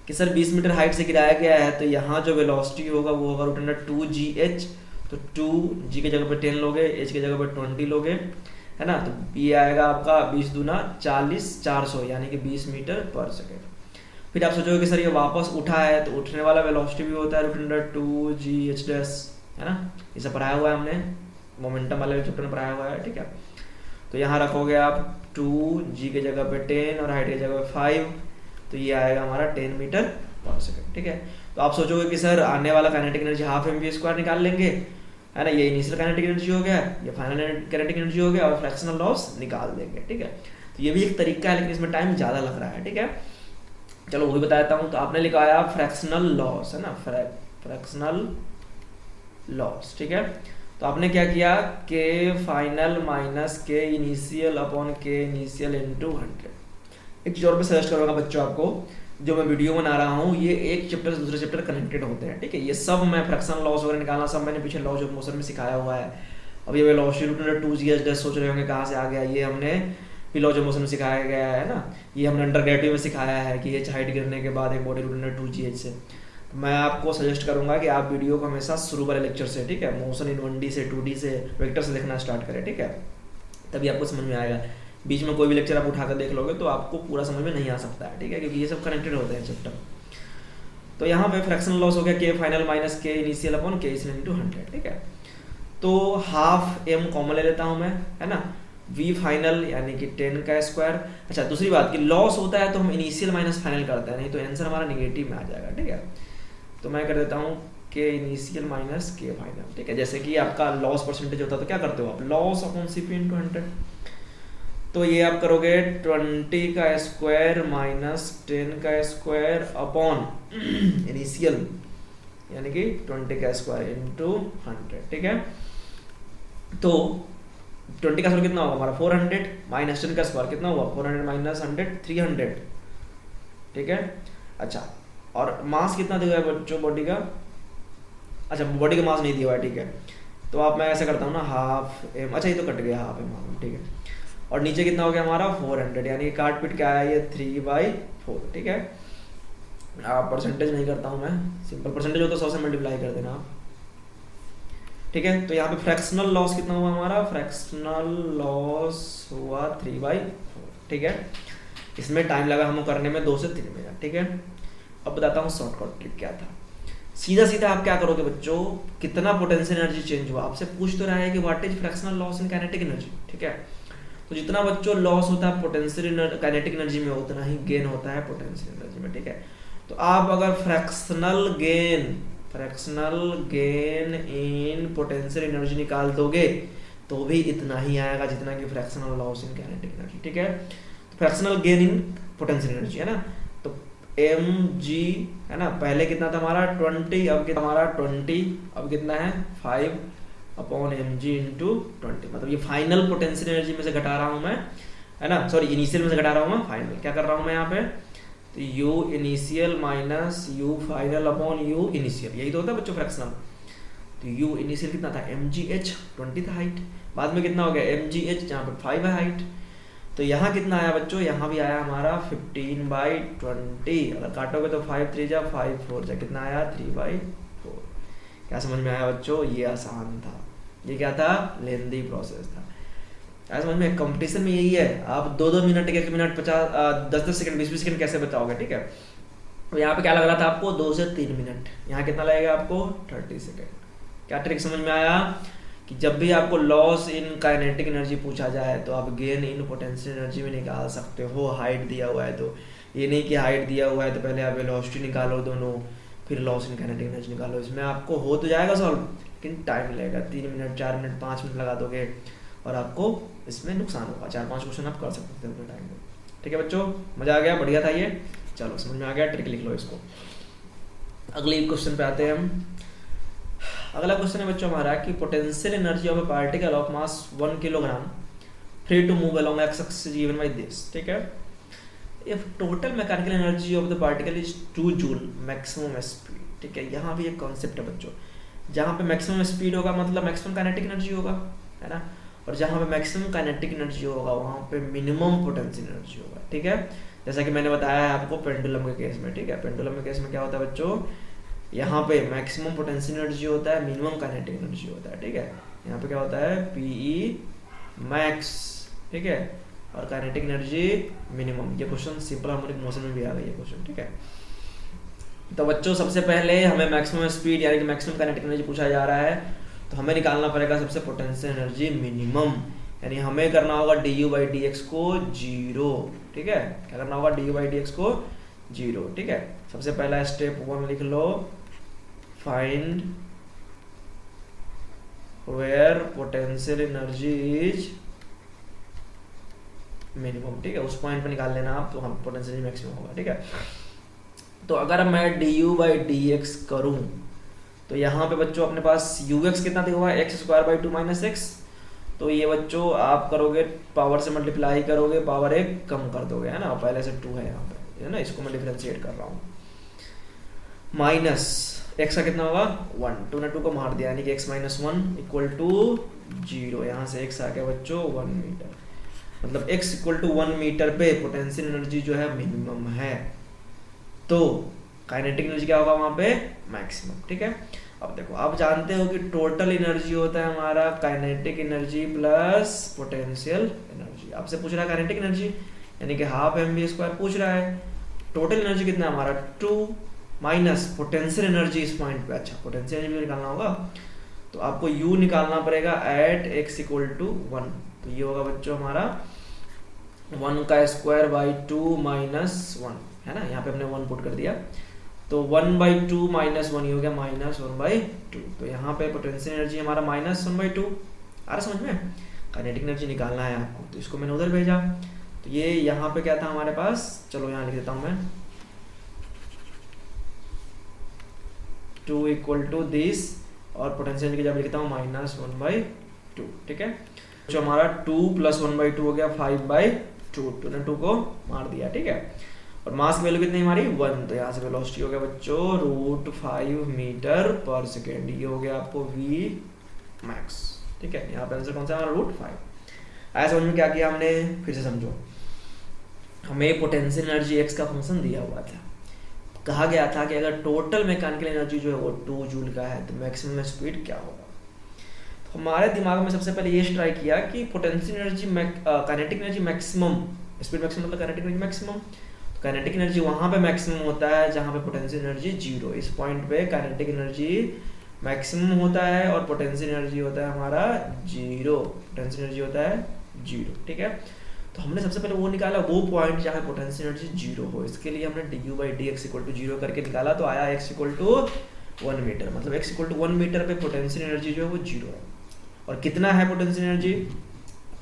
कि सर 20 मीटर हाइट से गिराया गया है, तो यहाँ जो वेलोसिटी होगा वो होगा √2gh, तो 2g की जगह पे 10 लोगे, h की जगह पे 20 लोगे, है ना। तो ये आएगा आपका 20 दूना 40, 400 यानी कि 20 मीटर पर सेकेंड। फिर आप सोचोगे कि सर ये वापस उठा है, तो उठने वाला वेलोसिटी भी होता है √2gh, है ना, ये सब पढ़ाया हुआ है हमने, मोमेंटम वाले चैप्टर में पढ़ाया हुआ है, ठीक है। तो यहाँ रखोगे आप 2g के जगह पे 10 और हाइट की जगह पे 5, तो ये आएगा हमारा 10 मीटर पर सेकंड। ठीक है, तो आप सोचोगे कि सर आने वाला काइनेटिक एनर्जी हाफ mv² निकाल लेंगे, है ना, ये इनिशियल काइनेटिक एनर्जी हो गया, ये फाइनल काइनेटिक एनर्जी हो गया, और फ्रैक्शनल लॉस निकाल देंगे। ठीक है, तो ये भी एक तरीका है, लेकिन इसमें टाइम ज़्यादा लग रहा है। ठीक है, चलो वही बताता हूँ। तो आपने लिखाया फ्रैक्शनल लॉस, है ना, फ्रैक्शनल लॉस। ठीक है, तो आपने क्या किया, के फाइनल माइनस के इनिशियल अपॉन के इनिशियल इंटू 100। एक चीज़ और भी सजेस्ट करूँगा बच्चों आपको, जो मैं वीडियो बना रहा हूँ ये एक चैप्टर से दूसरे चैप्टर कनेक्टेड होते हैं। ठीक है, ये सब मैं फ्रैक्शनल लॉस वगैरह निकालना सब मैंने पीछे लॉज ऑफ मोशन में सिखाया हुआ है। अब ये लॉस रूट अंडर 2g सोच रहे होंगे कहाँ से आ गया, ये हमने भी लॉज ऑफ मोशन में सिखाया गया है ना, ये हमने अंडर ग्रेविटी में सिखाया है कि एच हाइट गिरने के बाद एक बॉडी रूट अंडर 2g से। तो मैं आपको सजेस्ट करूंगा कि आप वीडियो को हमेशा शुरू वाले लेक्चर से, ठीक है, मोशन इन 1D से 2D से वेक्टर से देखना स्टार्ट करें। ठीक है, तभी आपको समझ में आएगा। बीच में कोई भी लेक्चर आप उठाकर देख लोगे तो आपको पूरा समझ में नहीं आ सकता है। ठीक है, क्योंकि ये सब कनेक्टेड होते हैं चैप्टर। तो यहाँ पे फ्रैक्शनल लॉस हो गया के फाइनल माइनस के इनिशियल अपॉन के इनिशियल इंटू 100। ठीक है, तो हाफ m कॉमन ले लेता हूँ मैं, है ना, v फाइनल यानी कि 10 का स्क्वायर। अच्छा, दूसरी बात कि लॉस होता है तो हम इनिशियल माइनस फाइनल करते हैं, नहीं तो आंसर हमारा निगेटिव में आ जाएगा। ठीक है, तो मैं कर देता हूँ के इनिशियल माइनस के फाइनल। ठीक है, जैसे कि आपका लॉस परसेंटेज होता है तो क्या करते हो आप, लॉस अपॉन CP इंटू 100। तो ये आप करोगे 20 का स्क्वायर माइनस 10 का स्क्वायर अपॉन इनिशियल यानी कि 20 का स्क्वायर इंटू 100। ठीक है, तो 20 का स्क्वायर कितना होगा हमारा 400 माइनस 10 का स्क्वायर कितना हुआ 400 माइनस 100 300। ठीक है, अच्छा, और मास कितना दिया है बच्चों बॉडी का, अच्छा बॉडी का मास नहीं दिया हुआ है। ठीक है, तो आप मैं ऐसा करता हूँ ना हाफ m, अच्छा ये तो कट गया हाफ m। ठीक है, और नीचे कितना हो गया हमारा 400 यानी कि काट पीट क्या आया ये 3/4। ठीक है, आप परसेंटेज नहीं करता हूँ मैं, सिंपल परसेंटेज हो तो 100 से मल्टीप्लाई कर देना आप। ठीक है, तो यहाँ पे फ्रैक्शनल लॉस कितना हुआ हमारा, फ्रैक्शनल लॉस हुआ 3/4। ठीक है, इसमें टाइम लगा हमको करने में 2 से 3 मिनट। ठीक है, अब बताता हूँ शॉर्टकट ट्रिक क्या था। सीधा सीधा आप क्या करोगे बच्चों, कितना पोटेंशियल एनर्जी चेंज हुआ, आपसे पूछ तो रहा है कि what is fractional loss in kinetic energy. ठीक है, तो जितना बच्चों लॉस होता है पोटेंशियल काइनेटिक एनर्जी में उतना ही गेन होता है पोटेंशियल एनर्जी में। ठीक है, तो आप अगर fractional gain in potential energy निकाल दोगे तो भी इतना ही आएगा जितना कि fractional loss in kinetic energy. ठीक है, तो fractional gain in potential energy है ना, तो mg है ना, पहले कितना था हमारा 20, अब कितना हमारा 20, अब कितना है 5 अपॉन mg इंटू 20। मतलब ये फाइनल पोटेंशियल एनर्जी में से घटा रहा हूँ मैं, है ना, सॉरी इनिशियल में से घटा रहा हूँ मैं फाइनल। क्या कर रहा हूँ मैं यहाँ पे, तो u initial minus u final upon u initial, यही तो होता है बच्चों फ्रैक्शनल। तो u इनिशियल कितना था mgh 20 था हाइट, बाद में कितना हो गया mgh जहाँ पे 5 है हाइट। तो यहाँ कितना आया बच्चों, यहाँ भी आया हमारा 15/20। अगर काटोगे तो 5 3 जा 5 4 जा कितना आया 3/4। क्या समझ में आया बच्चों, ये आसान था, ये क्या था लेंदी प्रोसेस था। क्या समझ में, कंपटीशन में यही है, आप 2-2 मिनट 1 मिनट 10-10 सेकंड 20-20 सेकंड कैसे बताओगे। ठीक है, तो यहाँ पे क्या लग रहा था आपको 2 से 3 मिनट, यहाँ कितना लगेगा आपको 30 सेकंड। क्या ट्रिक समझ में आया कि जब भी आपको लॉस इन काइनेटिक एनर्जी पूछा जाए तो आप गेन इन पोटेंशियल एनर्जी में निकाल सकते हो। हाइट दिया हुआ है तो ये नहीं कि हाइट दिया हुआ है तो पहले आप वेलोसिटी निकालो दोनों, फिर लॉस इन काइनेटिक एनर्जी निकालो। इसमें आपको हो तो जाएगा सॉल्व, लेकिन टाइम लगेगा, 3 मिनट 4 मिनट 5 मिनट लगा दोगे और आपको इसमें नुकसान होगा। 4-5 क्वेश्चन आप कर सकते हो अपने टाइम में। ठीक है बच्चों, मजा आ गया, बढ़िया था ये, चलो समझ में आ गया, ट्रिक लिख लो इसको। अगले क्वेश्चन पे आते हैं हम। अगला क्वेश्चन है बच्चों हमारा कि potential energy of a particle of mass 1 kilogram free to move along x axis given by this. ठीक है, if total mechanical energy of the particle is 2 joule maximum speed. ठीक है, यहाँ भी एक कॉन्सेप्ट है बच्चों, जहाँ पे मैक्सिमम स्पीड होगा मतलब मैक्सिमम काइनेटिक एनर्जी होगा, है ना, और जहाँ पे मैक्सिमम काइनेटिक एनर्जी होगा वहाँ पे मिनिमम पोटेंशियल एनर्जी होगा। ठीक है, जैसा कि मैंने बताया है आपको पेंडुलम के केस में। ठीक है, पेंडुलम के केस में क्या होता है बच्चों, यहाँ पे मैक्सिमम पोटेंशियल एनर्जी होता है, मिनिमम काइनेटिक एनर्जी होता है। ठीक है, यहाँ पे क्या होता है PE मैक्स। ठीक है, और काइनेटिक एनर्जी मिनिमम। ये क्वेश्चन सिंपल हार्मोनिक मोशन में भी आ गया ये क्वेश्चन। ठीक है, तो बच्चों सबसे पहले हमें मैक्सिमम स्पीड यानी कि मैक्सिमम काइनेटिक एनर्जी पूछा जा रहा है, तो हमें निकालना पड़ेगा सबसे पोटेंशियल एनर्जी मिनिमम यानी हमें करना होगा d u by d x को जीरो, ठीक है, क्या करना होगा d u by d x को जीरो, ठीक है। सबसे पहला स्टेप 1 लिख लो, find where potential energy is minimum, ठीक है, उस पॉइंट पे निकाल लेना आप, तो हम पोटेंशियल मैक्सिमम होगा, ठीक है। तो अगर मैं D u by d x करूँ तो यहाँ पे बच्चों अपने पास यू एक्स कितना दिया हुआ है, x square by 2 minus x, तो ये बच्चों आप करोगे पावर से मल्टीप्लाई करोगे, पावर एक कम कर दोगे, है ना, पहले से 2 है यहाँ पे, है ना, इसको मैं डिफरेंशिएट कर रहा हूँ, माइनस एक्स का कितना होगा 1, 2 ने 2 को मार दिया, यानी कि x माइनस 1 इक्वल टू 0, यहाँ से x आ गया बच्चों 1 मीटर, मतलब x इक्वल टू 1 मीटर पे पोटेंशियल एनर्जी जो है मिनिमम है, तो काइनेटिक एनर्जी क्या होगा वहाँ पे मैक्सिमम, ठीक है। अब देखो आप जानते हो कि टोटल एनर्जी होता है हमारा kinetic energy plus potential energy, आपसे पूछ रहा है काइनेटिक एनर्जी यानी कि हाफ mv² पूछ रहा है, टोटल एनर्जी कितना है हमारा 2 माइनस पोटेंशियल एनर्जी इस पॉइंट पे, अच्छा पोटेंशियल एनर्जी निकालना होगा तो आपको u निकालना पड़ेगा एट x इक्वल टू 1, तो ये होगा बच्चों हमारा 1 का स्क्वायर बाई 2 माइनस 1, है ना, यहाँ पे हमने 1 पुट कर दिया, तो 1 बाई 2 माइनस 1 हो गया माइनस 1 बाई 2, तो यहाँ पे पोटेंशियल एनर्जी हमारा माइनस 1 बाई 2, आ रहा समझ में, काइनेटिक एनर्जी निकालना है आपको, तो इसको मैंने उधर भेजा, तो ये यहाँ पे क्या था हमारे पास, चलो यहाँ लिख देता हूँ मैं 2 इक्वल टू दिस, और पोटेंशियल की जब लिखता हूँ माइनस 1 बाई 2, ठीक है, जो हमारा 2 प्लस 1 बाई 2 हो गया 5 बाई 2, 2 ने 2 को मार दिया, ठीक है, और मास की वैल्यू कितनी हमारी 1, तो यहाँ से वेलोसिटी हो गया बच्चों √5 मीटर पर सेकेंड, ये हो गया आपको v मैक्स, ठीक है, यहाँ पे आंसर कौन सा हमारा √5। आया समझ में क्या किया हमने, फिर से समझो, हमें पोटेंशियल एनर्जी x का फंक्शन दिया हुआ था, कहा गया था कि अगर टोटल मैकेनिकल एनर्जी जो है वो 2 जूल का है तो मैक्सिमम स्पीड क्या होगा, तो हमारे दिमाग में सबसे पहले ये ट्राई किया कि potential energy kinetic energy maximum, speed maximum मतलब काइनेटिक एनर्जी मैक्सिमम, तो काइनेटिक एनर्जी वहाँ पे मैक्सिमम होता है जहाँ पे पोटेंशियल एनर्जी 0, इस पॉइंट पे काइनेटिक एनर्जी मैक्सिमम होता है और पोटेंशियल एनर्जी होता है हमारा 0, पोटेंशियल एनर्जी होता है 0, ठीक है। तो हमने सबसे पहले वो निकाला वो पॉइंट जहाँ पोटेंशियल एनर्जी 0 हो, इसके लिए हमने d u by d x equal to 0 करके निकाला, तो आया x इक्वल टू 1 मीटर, मतलब x इक्वल टू 1 मीटर पे पोटेंशियल एनर्जी जो है वो 0 है, और कितना है potential energy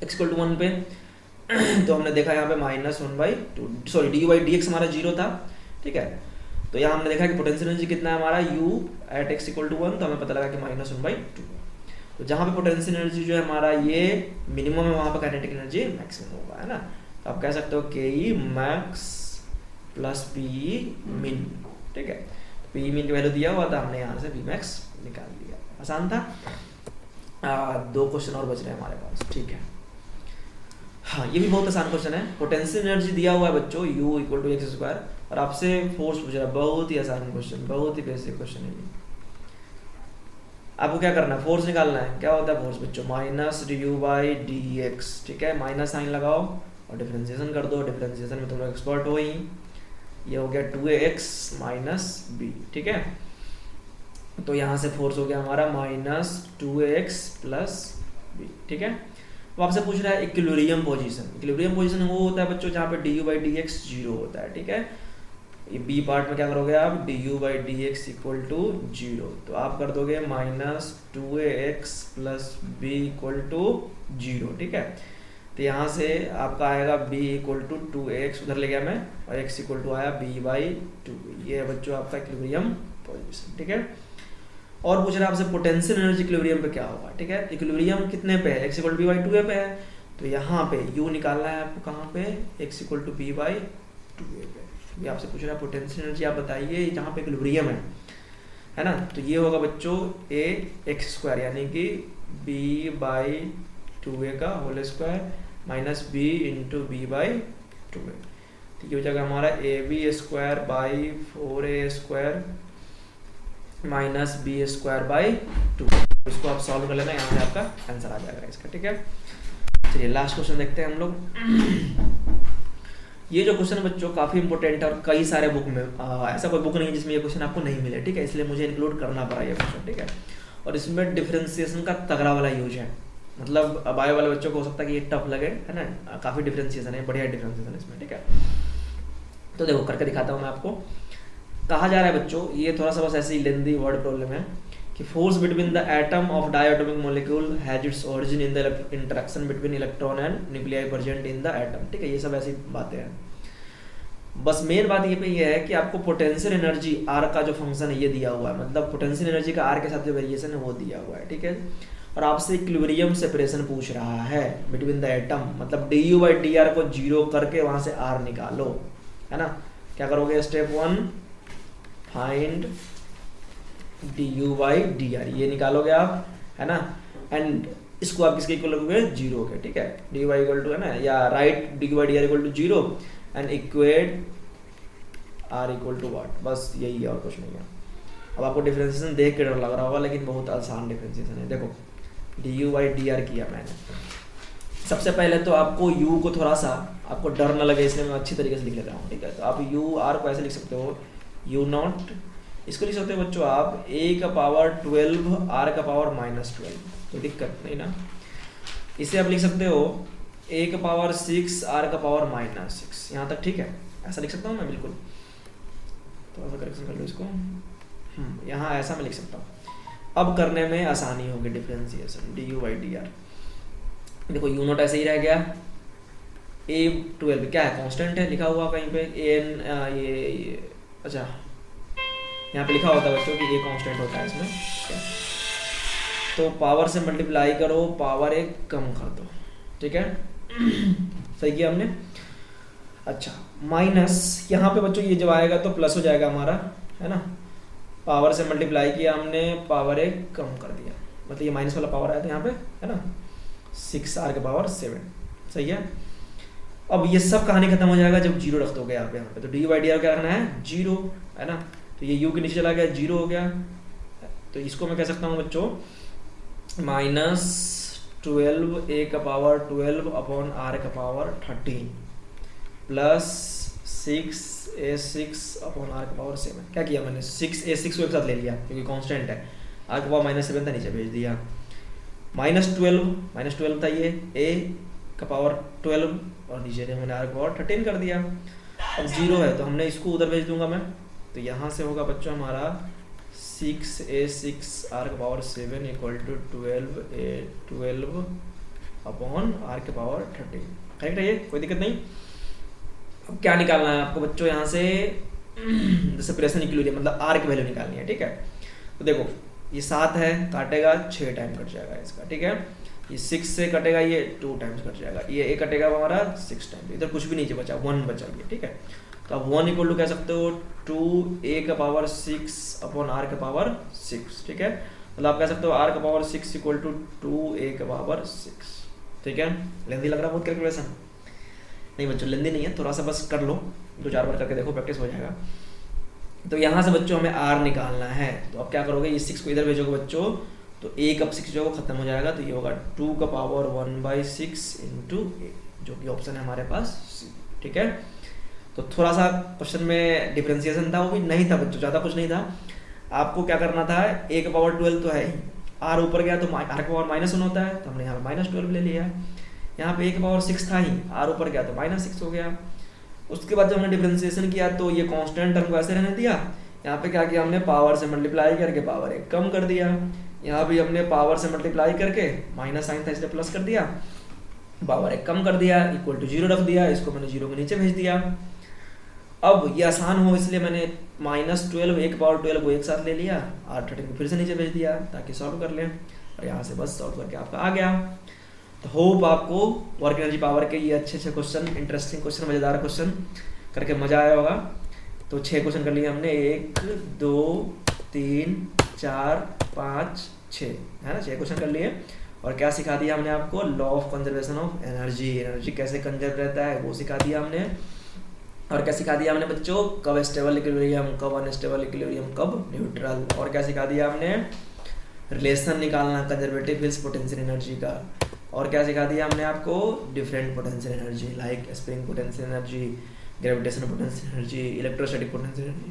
x equal to 1 पे तो हमने देखा यहाँ पे minus 1 by 2, sorry d u by d x हमारा 0 था, ठीक है, तो यहाँ हमने देखा कि पोटेंशियल एनर्जी कितना है हमारा u at x equal to 1, तो हमें पता लगा कि माइनस 1 बाई 2, तो जहाँ पे पोटेंशियल एनर्जी जो है हमारा ये मिनिमम है वहाँ पे काइनेटिक एनर्जी मैक्सिमम होगा, है ना, तो आप कह सकते हो के ई मैक्स प्लस पी मिन, ठीक है, पी मिन की वैल्यू दिया हुआ था, हमने यहाँ से पी मैक्स निकाल दिया, आसान था। 2 क्वेश्चन और बच रहे हैं हमारे पास, ठीक है, हाँ ये भी बहुत आसान क्वेश्चन है, पोटेंशियल एनर्जी दिया हुआ है बच्चों u equal to x square, और आपसे फोर्स पूछ रहा है, बहुत ही आसान क्वेश्चन, बहुत ही बेसिक क्वेश्चन है ये, आपको क्या करना है, फोर्स निकालना है, क्या होता है फोर्स बच्चों, minus d u by d x, ठीक है, माइनस साइन लगाओ और डिफरेंशिएशन कर दो, डिफरेंशिएशन में तुम लोग एक्सपर्ट हो ही, ये हो गया 2ax माइनस b, ठीक है, तो यहाँ से फोर्स हो गया हमारा माइनस 2ax प्लस b, ठीक है। तो आपसे पूछ रहा है इक्विलिब्रियम पोजीशन, इक्विलिब्रियम पोजीशन वो होता है बच्चों जहाँ पे D u by d x 0 होता है, ठीक है, ये बी पार्ट में क्या करोगे आप, d u by d x equal to 0, तो आप कर दोगे minus 2ax plus b equal to 0, ठीक है, तो यहाँ से आपका आएगा b इक्वल टू 2ax, उधर ले गया मैं, और x इक्वल टू आया b बाई 2, ये है बच्चों आपका इक्विलिब्रियम पोजीशन, ठीक है। और पूछ रहा है आपसे पोटेंशियल एनर्जी इक्विलिब्रियम पे क्या होगा, ठीक है, इक्विलिब्रियम कितने पे है, x equal to b by 2a पे है, तो यहाँ पे u निकालना है आपको कहाँ पे, x equal to b by 2a पे, ये आपसे पूछ रहा है पोटेंशियल एनर्जी आप बताइए जहाँ पे इक्विलिब्रियम है ना, तो ये होगा बच्चों a x स्क्वायर यानी कि b बाई 2a का whole square minus b into b by 2a, तो ये हो जाएगा हमारा ab square by 4a square minus b square by 2, इसको आप सॉल्व कर लेना, यहाँ से आपका आंसर आ जाएगा इसका, ठीक है। चलिए लास्ट क्वेश्चन देखते हैं हम लोग। ये जो क्वेश्चन बच्चों काफ़ी इंपॉर्टेंट है और कई सारे बुक में ऐसा कोई बुक नहीं है जिसमें ये क्वेश्चन आपको नहीं मिले, ठीक है, इसलिए मुझे इंक्लूड करना पड़ा ये क्वेश्चन, ठीक है, और इसमें डिफरेंशिएशन का तगड़ा वाला यूज है, मतलब बायो वाले बच्चों को हो सकता है कि ये टफ लगे, है ना, काफ़ी डिफ्रेंसिएशन है, बढ़िया डिफ्रेंसिएशन है इसमें, ठीक है। तो देखो करके दिखाता हूँ मैं आपको। कहा जा रहा है बच्चों, ये थोड़ा सा बस ऐसे ही लेंदी वर्ड प्रॉब्लम है कि force between the atom of diatomic molecule has its origin in the interaction between electron and nuclei present in the atom, ठीक है। ये सब ऐसी बातें हैं। बस मेन बात ये पे ये है कि आपको पोटेंशियल एनर्जी आर का जो फंक्शन है ये दिया हुआ है, मतलब पोटेंशियल एनर्जी का आर के साथ जो वेरिएशन है वो दिया हुआ है, ठीक है। और आपसे इक्विलिब्रियम सेपरेशन पूछ रहा है बिटवीन द एटम, मतलब d u by d are को जीरो करके वहां से आर निकालो, है ना। क्या करोगे, step 1 find D u by d are, ये निकालोगे आप, है ना। एंड इसको आप किसके इक्वल रखोगे, जीरो के, ठीक है। D u by equal to, है ना, या right d u by d r equal to zero and equate r equal to what, बस यही है और कुछ नहीं है। अब आपको डिफरेंशिएशन देख के डर लग रहा होगा, लेकिन बहुत आसान डिफरेंशिएशन है। देखो D u by d are किया मैंने। सबसे पहले तो आपको u को थोड़ा सा आपको डर न लगे इसलिए मैं अच्छी तरीके से लिख ले रहा हूँ, ठीक है। तो आप यू आर को ऐसे लिख सकते हो, यू नॉट, इसको लिख सकते हो बच्चों आप a का पावर 12 r का पावर -12, कोई दिक्कत नहीं ना। इसे आप लिख सकते हो a का पावर 6 r का पावर -6, यहाँ तक ठीक है, ऐसा लिख सकता हूँ मैं, बिल्कुल। तो ऐसा करेक्शन कर लो इसको, यहाँ ऐसा मैं लिख सकता हूँ। अब करने में आसानी होगी differentiation, D u by d are. देखो यू नॉट ऐसे ही रह गया, A12 क्या है, कांस्टेंट है, लिखा हुआ कहीं पे एन, ये अच्छा यहाँ पे लिखा होता है बच्चों कि ये कांस्टेंट होता है इसमें, तो पावर से मल्टीप्लाई करो, पावर एक कम कर दो, ठीक है। सही किया हमने। अच्छा माइनस, यहाँ पे बच्चों ये जब आएगा तो प्लस हो जाएगा हमारा, है ना। पावर से मल्टीप्लाई किया हमने, पावर एक कम कर दिया, मतलब ये माइनस वाला पावर आया था यहाँ पे, है ना, 6r के पावर 7, सही है। अब ये सब कहानी खत्म हो जाएगा जब जीरो रख दोगे आप यहाँ पे। तो डी बाई डी आर क्या रखना है, जीरो, है ना। तो ये u के नीचे चला गया, जीरो हो गया। तो इसको मैं कह सकता हूँ बच्चों -12 a का पावर 12 अपॉन r का power 13 plus 6a6 upon r का पावर 7। क्या किया मैंने, 6a6 को एक साथ ले लिया क्योंकि कांस्टेंट है, r का पावर -7 था, नीचे भेज दिया। -12 था ये a का पावर 12 और नीचे ने मैंने r का पावर 13 कर दिया। अब जीरो है तो हमने इसको उधर भेज दूंगा मैं, तो यहाँ से होगा बच्चों हमारा 6a6 r का power 7 equal to 12a12 upon r के पावर 13, करेक्ट है ये, कोई दिक्कत नहीं। अब क्या निकालना है आपको बच्चों, यहाँ से सेपरेशन इक्विलिब्रियम मतलब r की वैल्यू निकालनी है, ठीक है। तो देखो ये 7 है, काटेगा 6 टाइम कट जाएगा इसका, ठीक है। ये 6 से कटेगा, ये 2 टाइम्स कट जाएगा, ये a कटेगा हमारा 6 टाइम, इधर कुछ भी नहीं बचा, 1 बचा ये, ठीक है। तो आप 1 इक्वल टू कह सकते हो 2a का पावर 6 अपॉन r का पावर 6, ठीक है। मतलब आप कह सकते हो r का पावर 6 इक्वल टू 2a का पावर 6, ठीक है। लेंदी लग रहा बहुत कैलकुलेशन, नहीं बच्चों लेंदी नहीं है, थोड़ा सा बस कर लो, 2-4 बार करके देखो, प्रैक्टिस हो जाएगा। तो यहाँ से बच्चों हमें r निकालना है, तो अब क्या करोगे, ये 6 को इधर भेजोगे बच्चों, तो a कब 6 जो खत्म हो जाएगा, तो ये होगा 2 का पावर 1/6 इंटू a, जो कि ऑप्शन है हमारे पास C, ठीक है। तो थोड़ा सा क्वेश्चन में डिफरेंशिएशन था, वो भी नहीं था बच्चों, ज़्यादा कुछ नहीं था। आपको क्या करना था, a का पावर 12 तो है ही, r ऊपर गया तो r का पावर -1 होता है, तो हमने यहाँ पर -12 ले लिया। यहाँ पे a का पावर 6 था ही, r ऊपर गया तो -6 हो गया। उसके बाद जब हमने डिफरेंशिएशन किया तो ये कांस्टेंट टर्म को ऐसे रहने दिया, यहाँ पे क्या किया हमने, पावर से मल्टीप्लाई करके पावर एक कम कर दिया। यहाँ भी हमने पावर से मल्टीप्लाई करके, माइनस साइन था इसलिए प्लस कर दिया, पावर एक कम कर दिया, इक्वल टू 0 रख दिया, इसको मैंने 0 के नीचे भेज दिया। अब ये आसान हो इसलिए मैंने -12 a का पावर 12 को एक साथ ले लिया, r13 को फिर से नीचे भेज दिया ताकि सॉल्व कर लें, और यहाँ से बस सॉल्व करके आपका आ गया। तो होप आपको वर्क एनर्जी पावर के ये अच्छे क्वेश्चन, इंटरेस्टिंग क्वेश्चन, मज़ेदार क्वेश्चन करके मज़ा आया होगा। तो 6 क्वेश्चन कर लिए हमने, 1 2 3 4 5 6, है ना, 6 क्वेश्चन कर लिए। और क्या सिखा दिया हमने आपको, law of conservation of energy, energy कैसे कंजर्व रहता है वो सिखा दिया हमने। और क्या सिखा दिया हमने बच्चों, कब स्टेबल इक्विलिब्रियम, कब अनस्टेबल इक्विलिब्रियम, कब न्यूट्रल। और क्या सिखा दिया हमने, रिलेशन निकालना कंजर्वेटिव फिल्स पोटेंशियल एनर्जी का। और क्या सिखा दिया हमने आपको, different potential energy like spring potential energy, gravitational potential energy, electrostatic potential energy.